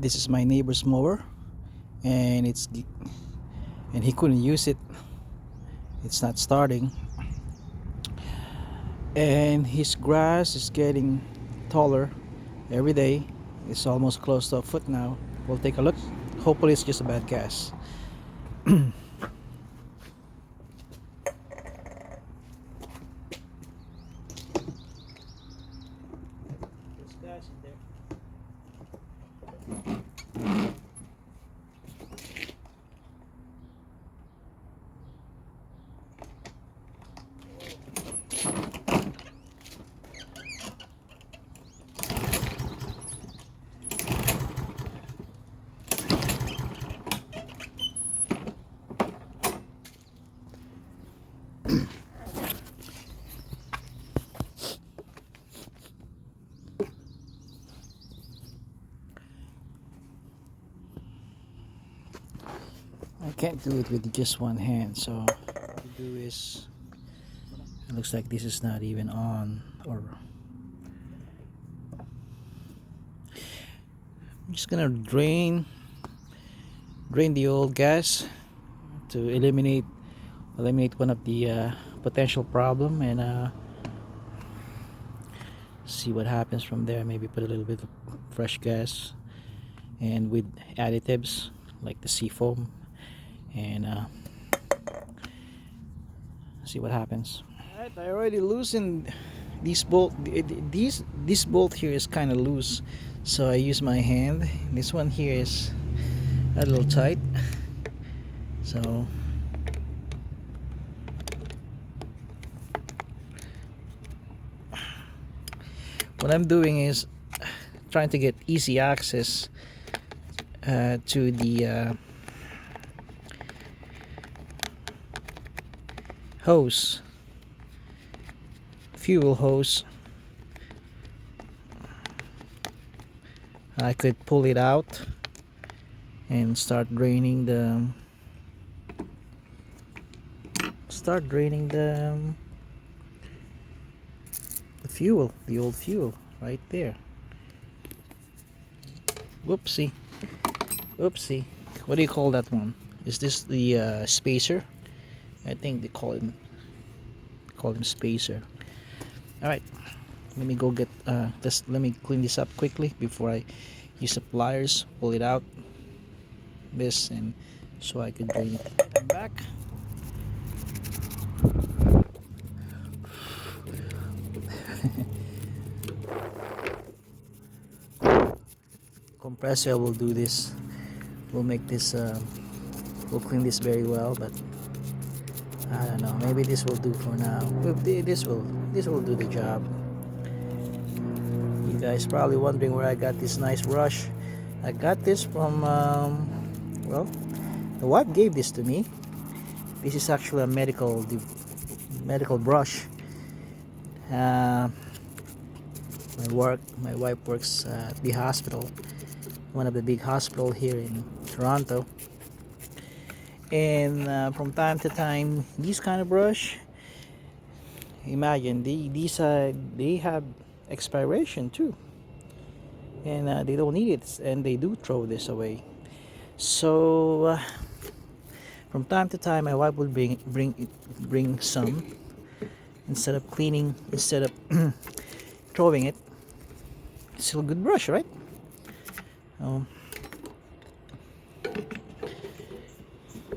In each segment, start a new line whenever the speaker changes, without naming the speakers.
This is my neighbor's mower, and he couldn't use it. It's not starting, and his grass is getting taller every day. It's almost close to a foot now. We'll take a look. Hopefully it's just a bad gas. There's gas in there. I can't do it with just one hand, so what I do is, it looks like this is not even on, or I'm just gonna drain the old gas to eliminate one of the potential problem, and see what happens from there. Maybe put a little bit of fresh gas and with additives like the seafoam, and see what happens. Alright, I already loosened this bolt. This bolt here is kind of loose, so I use my hand. This one here is a little tight, so what I'm doing is trying to get easy access to the hose, fuel hose. I could pull it out and start draining the fuel, the old fuel right there. Whoopsie. What do you call that one? Is this the spacer? I think they call him spacer. All right, let me go get this. Let me clean this up quickly before I use the pliers, pull it out this, and so I could drain it. I'm back. Compressor will do this. We'll make this. We'll clean this very well, but I don't know. Maybe this will do for now. This will do the job. You guys probably wondering where I got this nice brush. I got this from well, the wife gave this to me. This is actually a medical brush. My wife works at the hospital, one of the big hospital here in Toronto, and from time to time, these kind of brush, imagine they have expiration too, and they don't need it, and they do throw this away. So from time to time, my wife will bring some, instead of throwing it. It's still a good brush, right? I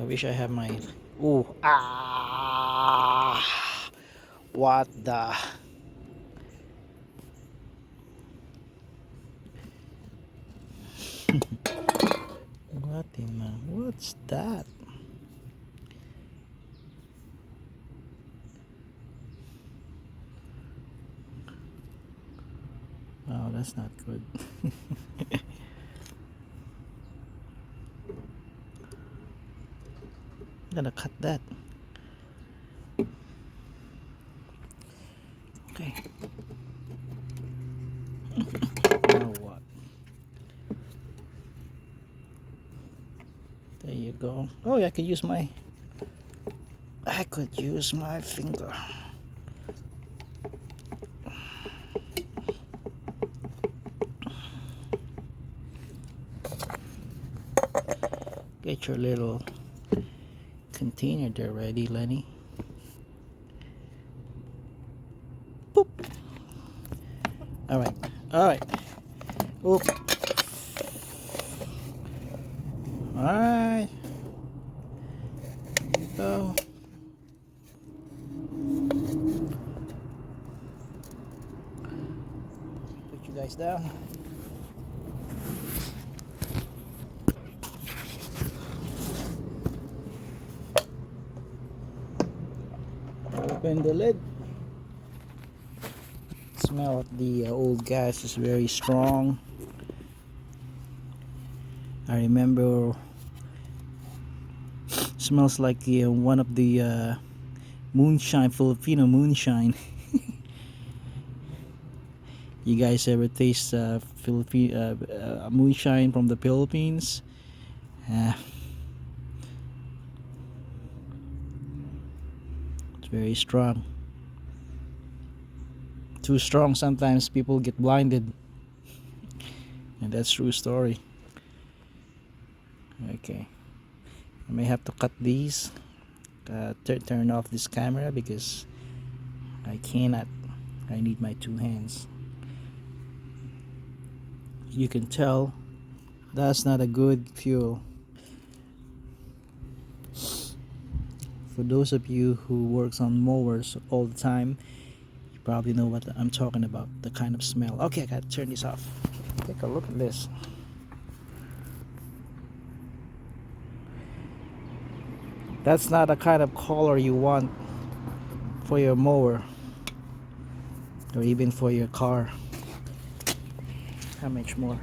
wish I have my what the what's that? Oh, that's not good. I'm gonna cut that. Okay. Now what? There you go. Oh yeah, I could use my finger. Get your little container there ready, Lenny. Boop. Alright, alright. Oop. Alright. Go. Put you guys down. Open the lid. Smell of the old gas is very strong. I remember smells like one of the moonshine, Filipino moonshine. You guys ever taste moonshine from the Philippines? It's very strong. Too strong, sometimes people get blinded. And that's true story. Okay. I may have to cut these. Turn off this camera because I cannot. I need my two hands. You can tell that's not a good fuel. For those of you who works on mowers all the time, you probably know what I'm talking about, the kind of smell. Okay, I gotta turn this off. Take a look at this. That's not the kind of color you want for your mower or even for your car. How much more?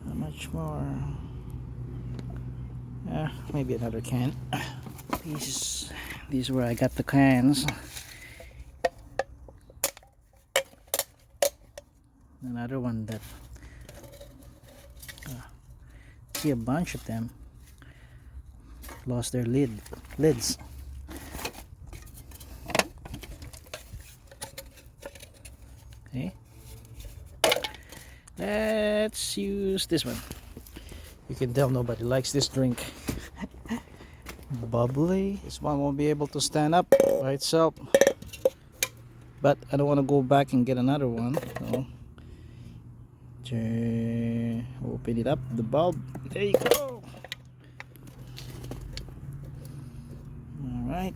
How much more? Maybe another can. These is where I got the cans. Another one that see a bunch of them lost their lids. Okay, let's use this one. You can tell nobody likes this drink. Bubbly. This one won't be able to stand up by itself, but I don't want to go back and get another one, so open it up, the bulb. There you go. All right.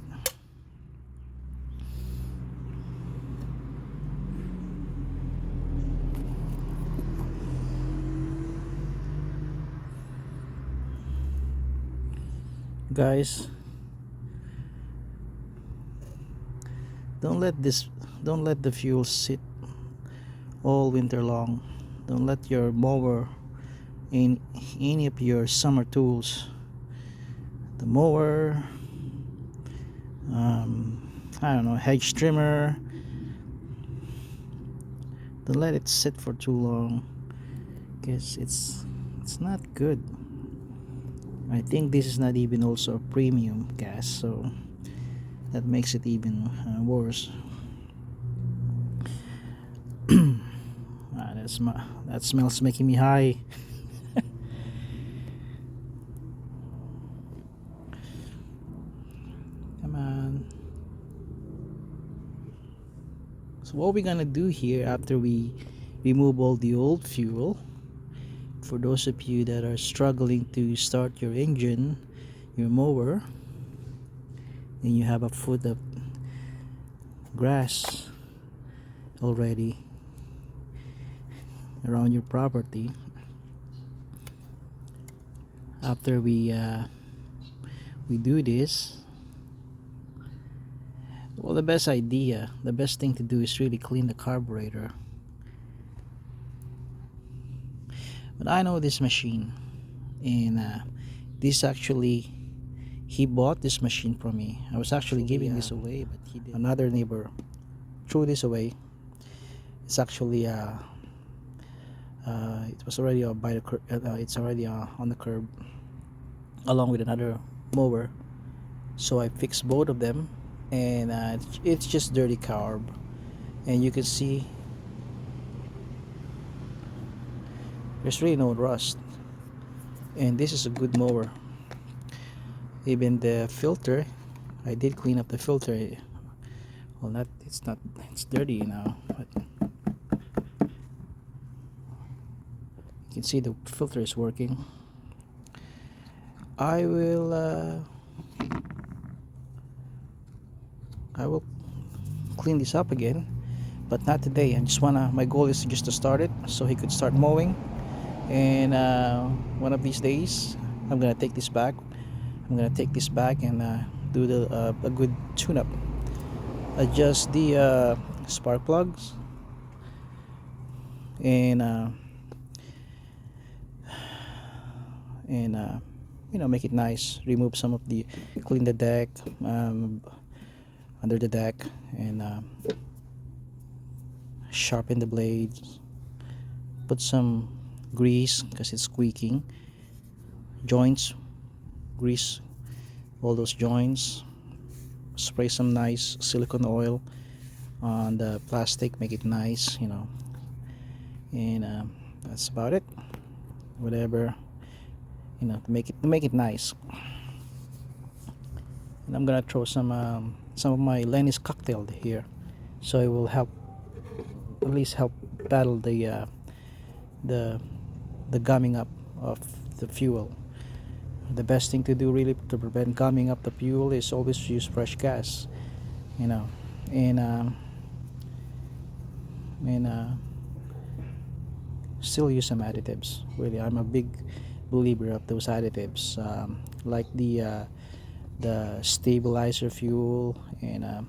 Guys, don't let the fuel sit all winter long. Don't let your mower in any of your summer tools, the mower, I don't know, hedge trimmer, don't let it sit for too long, because it's not good. I think this is not even also a premium gas, so that makes it even worse. That smells making me high. Come on. So what we're gonna do here after we remove all the old fuel, for those of you that are struggling to start your engine, your mower, and you have a foot of grass already around your property, after we do this, well, the best thing to do is really clean the carburetor. But I know this machine, and this actually, he bought this machine from me. I was actually giving this away, but he did. Another neighbor threw this away. It's actually it was already by the it's already on the curb, along with another mower. So I fixed both of them, and it's just dirty carb, and you can see there's really no rust. and this is a good mower. Even the filter, I did clean up the filter. Well, it's dirty now, but you can see the filter is working. I will clean this up again, but not today. My goal is just to start it so he could start mowing, and one of these days I'm gonna take this back and do a good tune-up, adjust the spark plugs, and make it nice, remove some of the, clean the deck, under the deck, and sharpen the blades, put some grease because it's squeaking, joints, grease all those joints, spray some nice silicone oil on the plastic, make it nice, and that's about it. Whatever, to make it nice. And I'm gonna throw some of my Lenny's cocktail here, so it will at least help battle the gumming up of the fuel. The best thing to do really to prevent gumming up the fuel is always use fresh gas, and still use some additives. Really, I'm a big believer of those additives, like the stabilizer fuel, and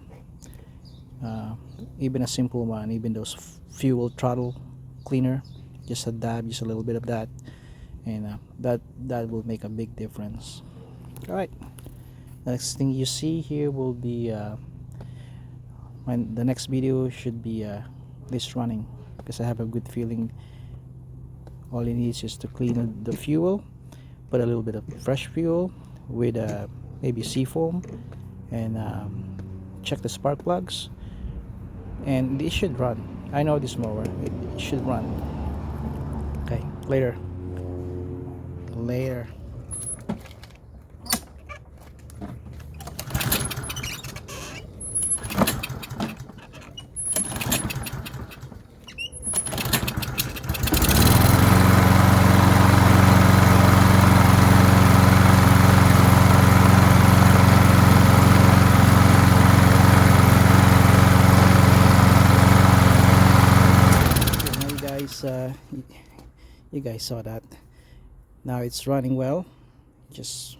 even a simple one, even those fuel throttle cleaner, just a dab, just a little bit of that, and that will make a big difference. All right, the next thing you see here will be the next video should be this running, because I have a good feeling all it needs is to clean the fuel, put a little bit of fresh fuel with maybe seafoam, and check the spark plugs, and it should run. I know this mower, it should run. Okay, later. You guys saw that. Now it's running well. Just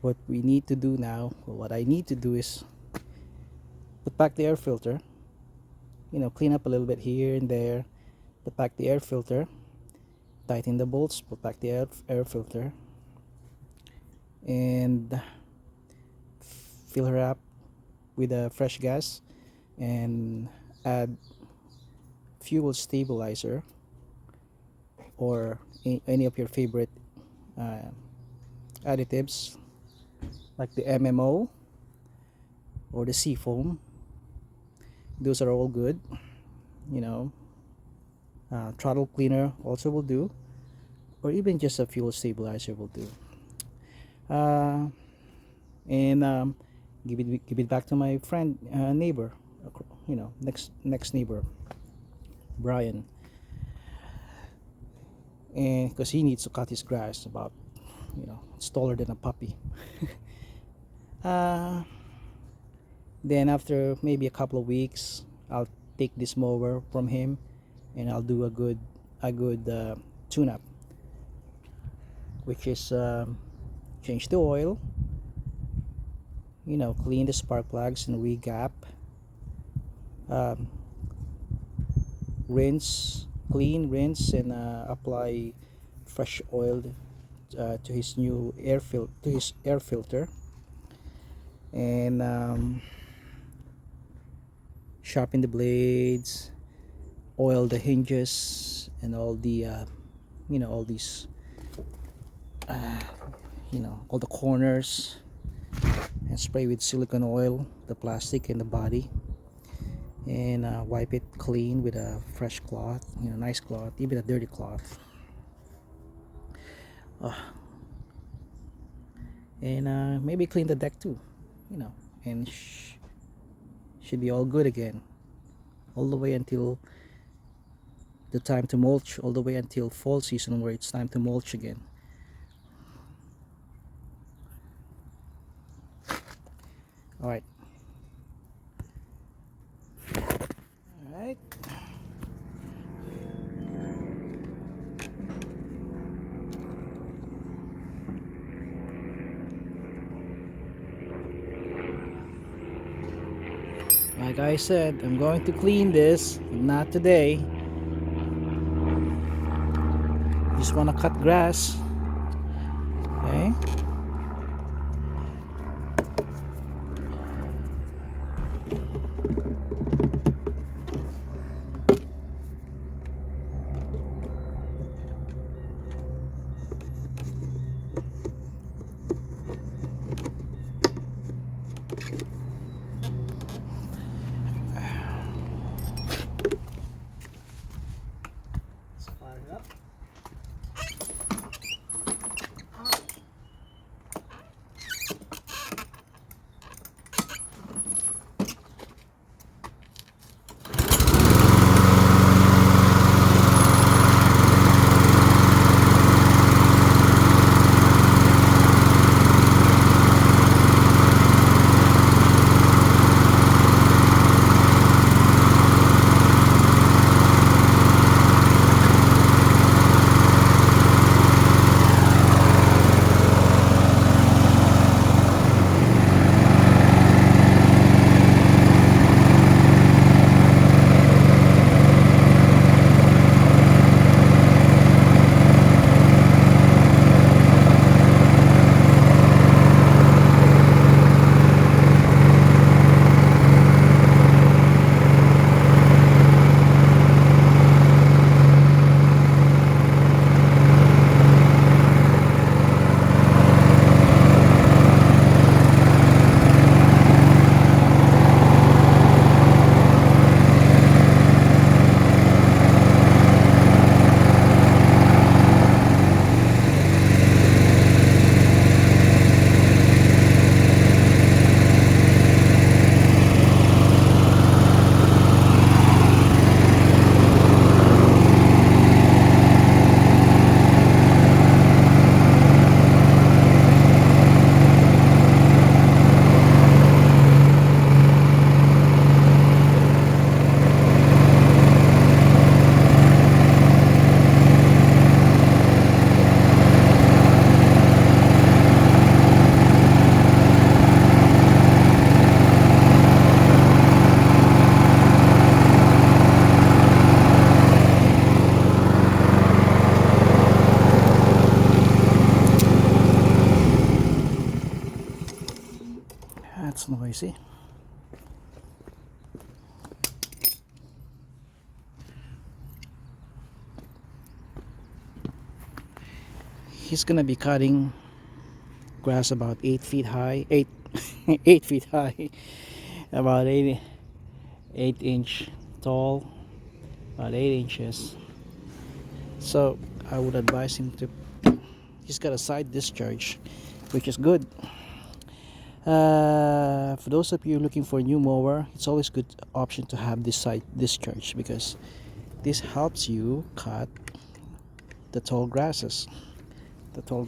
what we need to do now, or what I need to do, is put back the air filter, clean up a little bit here and there, put back the air filter, tighten the bolts, put back the air filter, and fill her up with fresh gas, and add fuel stabilizer or any of your favorite additives like the MMO or the seafoam. Those are all good. Throttle cleaner also will do, or even just a fuel stabilizer will do. And give it back to my friend, neighbor, next neighbor, Brian, and because he needs to cut his grass about, it's taller than a puppy. Then after maybe a couple of weeks, I'll take this mower from him, and I'll do a good tune-up, which is change the oil, clean the spark plugs and re-gap, rinse, and apply fresh oil to his new air filter, and sharpen the blades, oil the hinges, and all the all these all the corners, and spray with silicone oil the plastic and the body, and wipe it clean with a fresh cloth, nice cloth, even a dirty cloth. And maybe clean the deck too, and should be all good again, all the way until the time to mulch, all the way until fall season where it's time to mulch again. All right. Like I said, I'm going to clean this, but not today. Just want to cut grass. Okay. That's noisy. He's gonna be cutting grass about 8 feet high, 8 feet high, about 8 inch tall, about 8 inches. So I would advise him to, he's got a side discharge, which is good. For those of you looking for a new mower, it's always good option to have this side discharge, because this helps you cut the tall grasses. You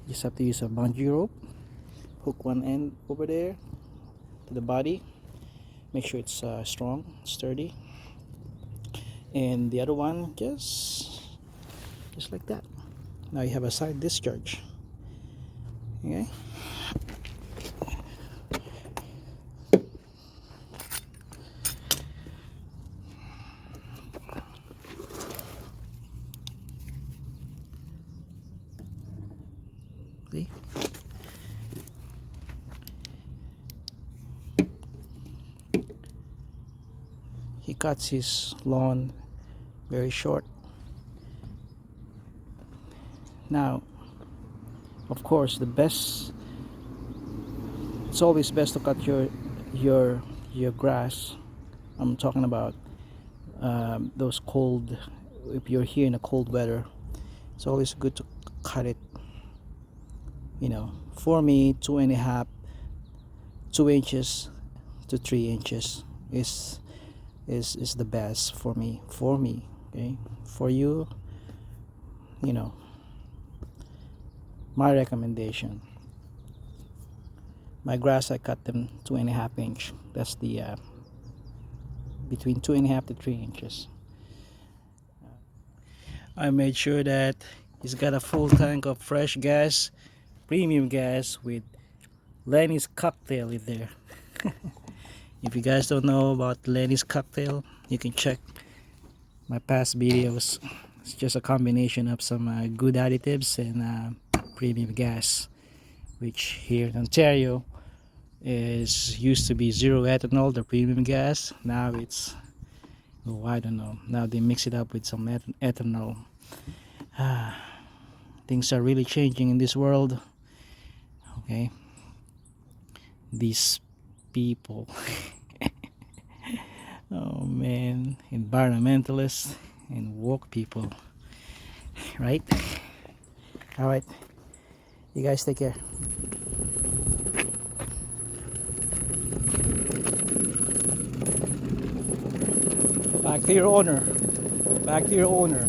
just have to use a bungee rope, hook one end over there to the body, make sure it's strong, sturdy, and the other one just like that. Now you have a side discharge. Okay. See? He cuts his lawn very short. Now, of course, it's always best to cut your grass. I'm talking about those cold, if you're here in a cold weather, it's always good to cut it. You know, for me, 2.5 2 inches to 3 inches is the best for me. Okay, for you, you know, my recommendation. My grass, I cut them 2.5 inch. That's the between 2.5 to 3 inches. I made sure that he's got a full tank of fresh gas, premium gas with Lenny's cocktail in there. If you guys don't know about Lenny's cocktail, you can check my past videos. It's just a combination of some good additives and premium gas, which here in Ontario is used to be zero ethanol, the premium gas. Now it's, oh, I don't know, now they mix it up with some ethanol. Things are really changing in this world. Okay, these people oh man, environmentalists and woke people, right? All right, you guys take care. Back to your owner.